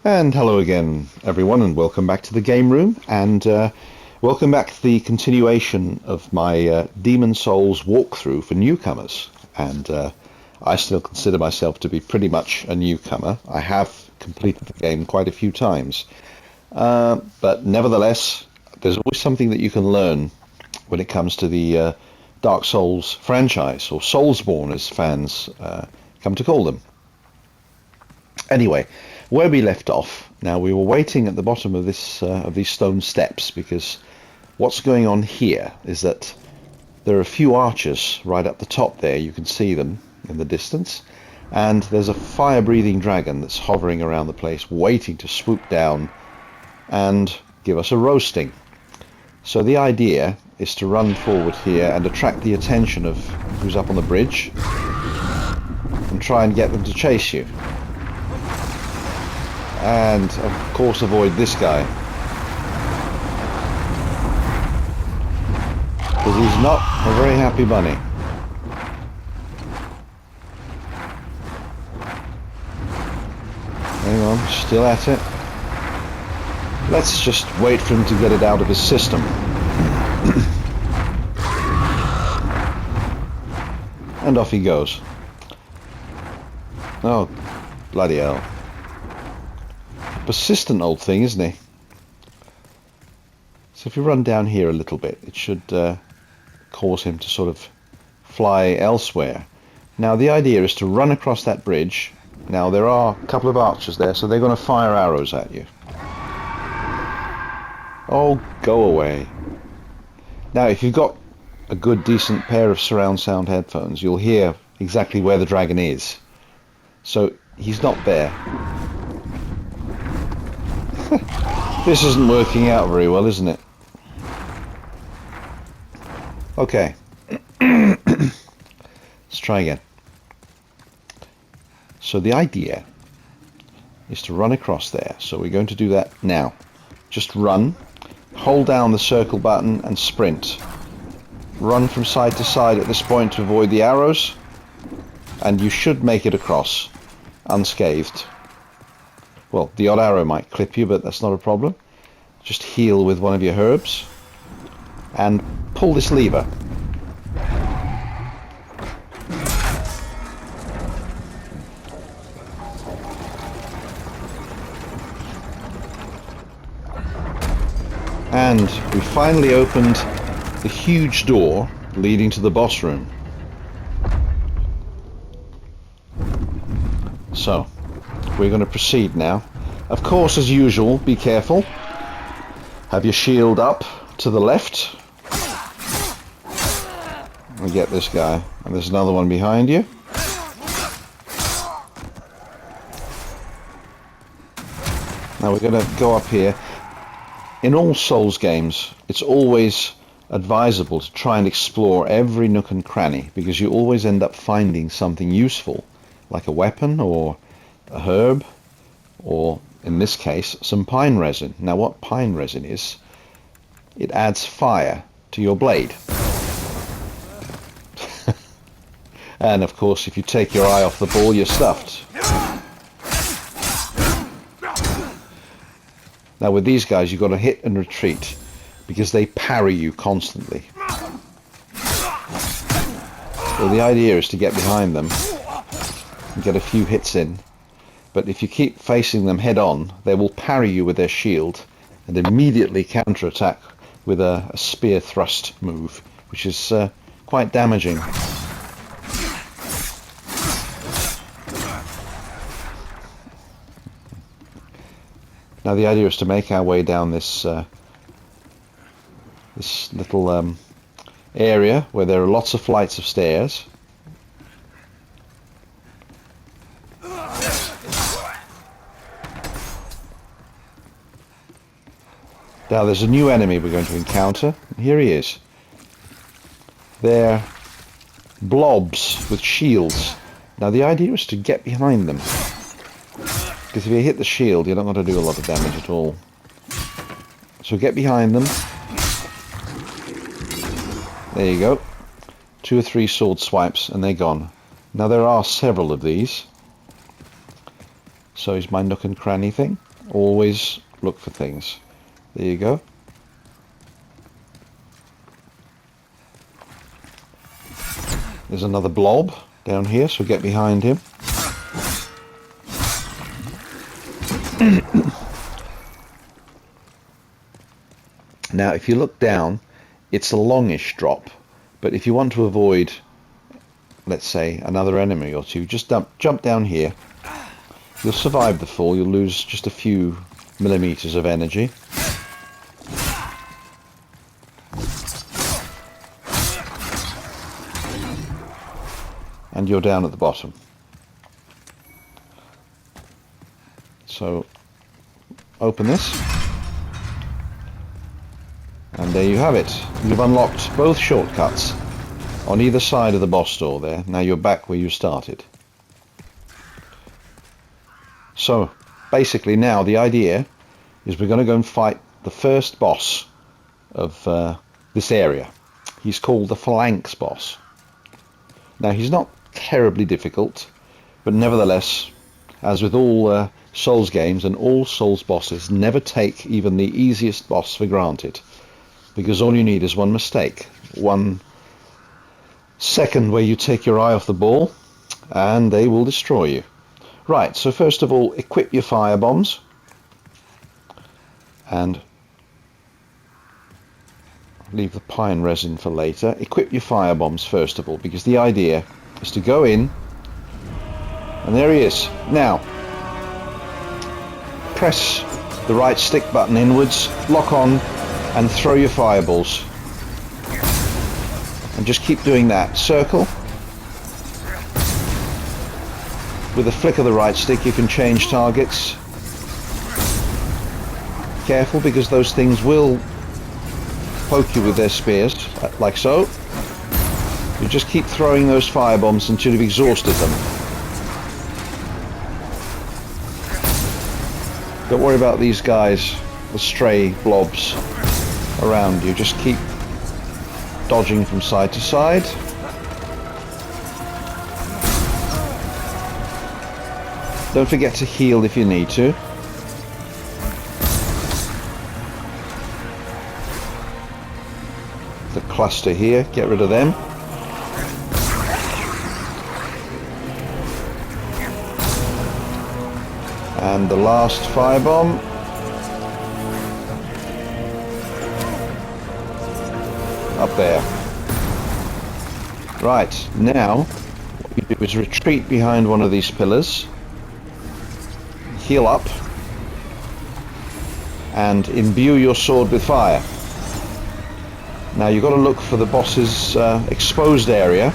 And hello again, everyone, and welcome back to the game room, and welcome back to the continuation of my Demon Souls walkthrough for newcomers. And I still consider myself to be pretty much a newcomer. I have completed the game quite a few times, but nevertheless, there's always something that you can learn when it comes to the Dark Souls franchise, or Soulsborne as fans come to call them. Anyway, where we left off, now we were waiting at the bottom of these stone steps, because what's going on here is that there are a few archers right up the top there. You can see them in the distance, and there's a fire-breathing dragon that's hovering around the place, waiting to swoop down and give us a roasting. So the idea is to run forward here and attract the attention of who's up on the bridge and try and get them to chase you. And of course avoid this guy, because he's not a very happy bunny. Hang on, still at it. Let's just wait for him to get it out of his system. And off he goes. Oh, bloody hell. Persistent old thing, isn't he? So if you run down here a little bit, it should cause him to sort of fly elsewhere. Now the idea is to run across that bridge. Now there are a couple of archers there, so they're going to fire arrows at you. Oh, go away. Now if you've got a good decent pair of surround sound headphones, you'll hear exactly where the dragon is. So he's not there. This isn't working out very well, isn't it? Okay. Let's try again. So the idea is to run across there. So we're going to do that now. Just run, hold down the circle button and sprint. Run from side to side at this point to avoid the arrows, and you should make it across unscathed. Well, the odd arrow might clip you, but that's not a problem. Just heal with one of your herbs and pull this lever. And we finally opened the huge door leading to the boss room. So we're going to proceed now. Of course, as usual, be careful. Have your shield up to the left. We get this guy. And there's another one behind you. Now we're going to go up here. In all Souls games, it's always advisable to try and explore every nook and cranny, because you always end up finding something useful, like a weapon or a herb, or in this case some pine resin. Now what pine resin is, it adds fire to your blade. And of course if you take your eye off the ball, you're stuffed. Now with these guys you've got to hit and retreat, because they parry you constantly. So the idea is to get behind them and get a few hits in. But if you keep facing them head on, they will parry you with their shield and immediately counterattack with a spear thrust move, which is quite damaging. Now the idea is to make our way down this this little area where there are lots of flights of stairs. Now there's a new enemy we're going to encounter. Here he is. They're blobs with shields. Now the idea is to get behind them, because if you hit the shield you're not going to do a lot of damage at all. So get behind them. There you go. 2 or 3 sword swipes and they're gone. Now there are several of these. So is my nook and cranny thing. Always look for things. There you go. There's another blob down here, so get behind him. Now, if you look down, it's a longish drop, but if you want to avoid, let's say, another enemy or two, just jump down here. You'll survive the fall. You'll lose just a few millimeters of energy. And you're down at the bottom. So open this. And there you have it. You've unlocked both shortcuts on either side of the boss door there. Now you're back where you started. So basically now the idea is we're going to go and fight the first boss of this area. He's called the Phalanx boss. Now he's not terribly difficult, but nevertheless, as with all Souls games and all Souls bosses, never take even the easiest boss for granted, because all you need is one mistake, 1 second where you take your eye off the ball, and they will destroy you. Right, so first of all, equip your fire bombs, and leave the pine resin for later. Equip your fire bombs first of all, because the idea is to go in, and there he is. Now, press the right stick button inwards, lock on, and throw your fireballs. And just keep doing that. Circle. With a flick of the right stick you can change targets. Careful, because those things will poke you with their spears, like so. You just keep throwing those firebombs until you've exhausted them. Don't worry about these guys, the stray blobs around you. Just keep dodging from side to side. Don't forget to heal if you need to. The cluster here, get rid of them. And the last firebomb. Up there. Right, now what you do is retreat behind one of these pillars, heal up, and imbue your sword with fire. Now you've got to look for the boss's exposed area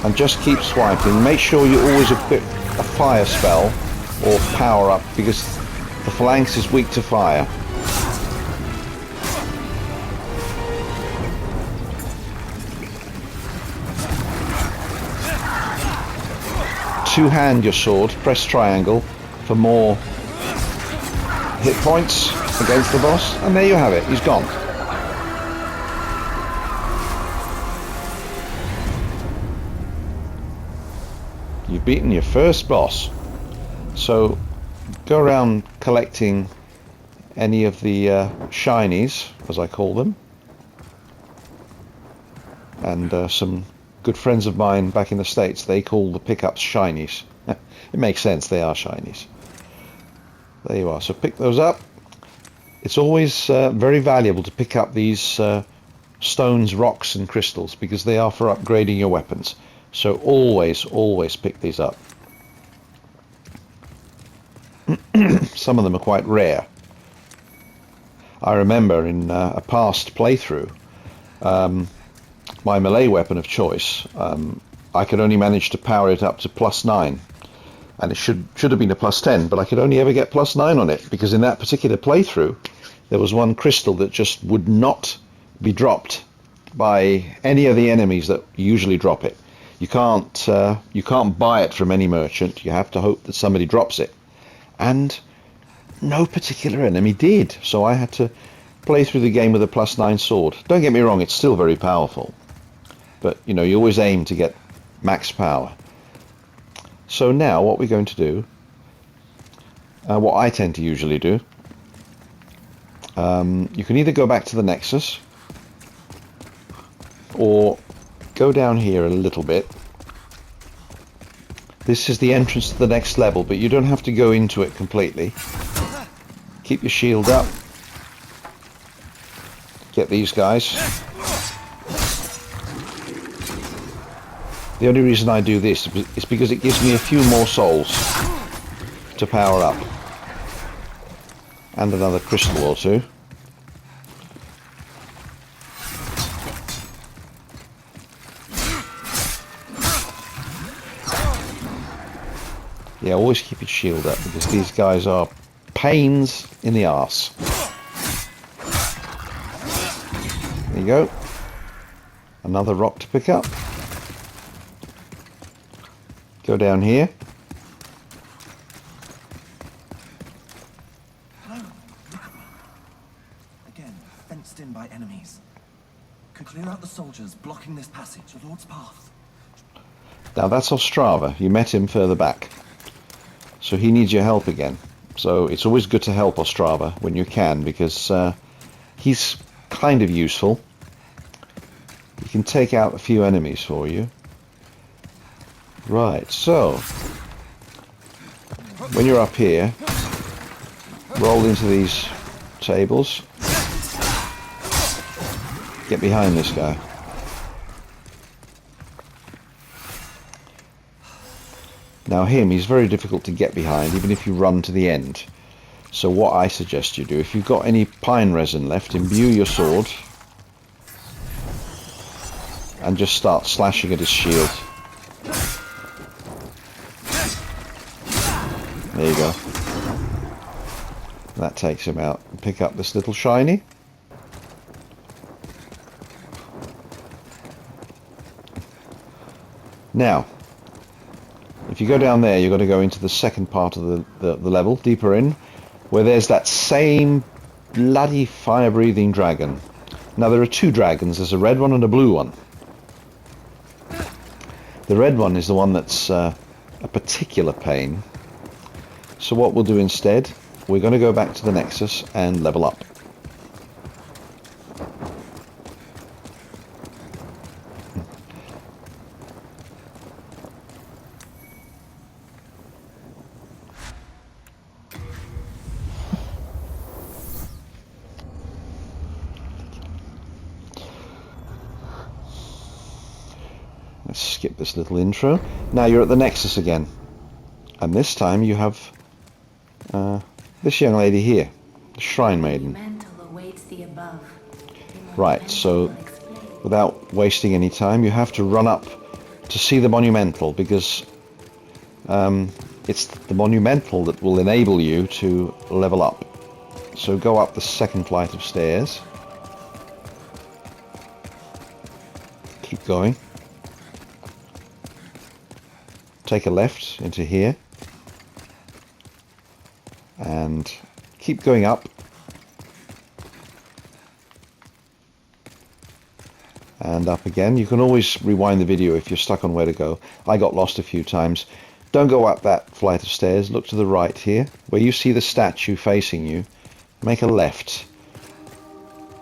and just keep swiping. Make sure you always equip a fire spell or power up, because the Phalanx is weak to fire. Two-hand your sword, press triangle for more hit points against the boss, and there you have it, he's gone. You've beaten your first boss. So go around collecting any of the shinies, as I call them, and some good friends of mine back in the States, they call the pickups shinies. It makes sense, they are shinies. There you are, so pick those up. It's always very valuable to pick up these stones, rocks and crystals, because they are for upgrading your weapons. So always pick these up. Some of them are quite rare. I remember in a past playthrough, my melee weapon of choice, I could only manage to power it up to +9, and it should have been a +10, but I could only ever get +9 on it, because in that particular playthrough there was one crystal that just would not be dropped by any of the enemies that usually drop it. You can't buy it from any merchant. You have to hope that somebody drops it, and no particular enemy did. So I had to play through the game with a +9 sword. Don't get me wrong, it's still very powerful, but you know, you always aim to get max power. So now what we're going to do what I tend to usually do, you can either go back to the Nexus or go down here a little bit. This is the entrance to the next level, but you don't have to go into it completely. Keep your shield up. Get these guys. The only reason I do this is because it gives me a few more souls to power up. And another crystal or two. Yeah, always keep your shield up because these guys are pains in the arse. There you go. Another rock to pick up. Go down here. Hello. Again, fenced in by enemies. Could clear out the soldiers blocking this passage, the Lord's path. Now that's Ostrava. You met him further back. So he needs your help again. So it's always good to help Ostrava when you can, because he's kind of useful. He can take out a few enemies for you. Right, so when you're up here, roll into these tables. Get behind this guy. Now him, he's very difficult to get behind, even if you run to the end. So what I suggest you do, if you've got any pine resin left, imbue your sword and just start slashing at his shield. There you go. That takes him out. Pick up this little shiny. Now, if you go down there, you've got to go into the second part of the level, deeper in, where there's that same bloody fire-breathing dragon. Now, there are two dragons. There's a red one and a blue one. The red one is the one that's a particular pain. So what we'll do instead, we're going to go back to the Nexus and level up. Let's skip this little intro. Now you're at the Nexus again. And this time you have this young lady here, the Shrine Maiden. Right, so without wasting any time, you have to run up to see the Monumental, because it's the Monumental that will enable you to level up. So go up the second flight of stairs. Keep going. Take a left into here. And keep going up. And up again. You can always rewind the video if you're stuck on where to go. I got lost a few times. Don't go up that flight of stairs. Look to the right here. Where you see the statue facing you, make a left.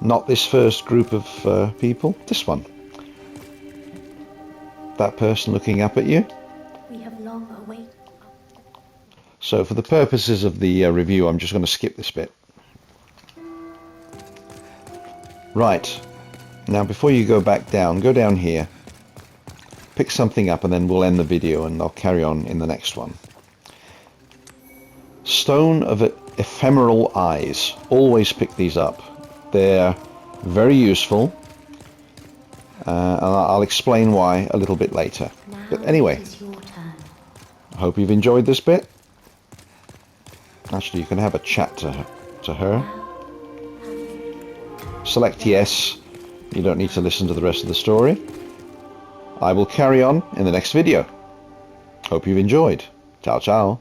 Not this first group of people. This one. That person looking up at you. We have long awaited. So for the purposes of the review, I'm just going to skip this bit. Right. Now before you go back down, go down here. Pick something up and then we'll end the video and I'll carry on in the next one. Stone of Ephemeral Eyes. Always pick these up. They're very useful. And I'll explain why a little bit later. But anyway, I hope you've enjoyed this bit. Actually, you can have a chat to her. Select yes. You don't need to listen to the rest of the story. I will carry on in the next video. Hope you've enjoyed. Ciao, ciao.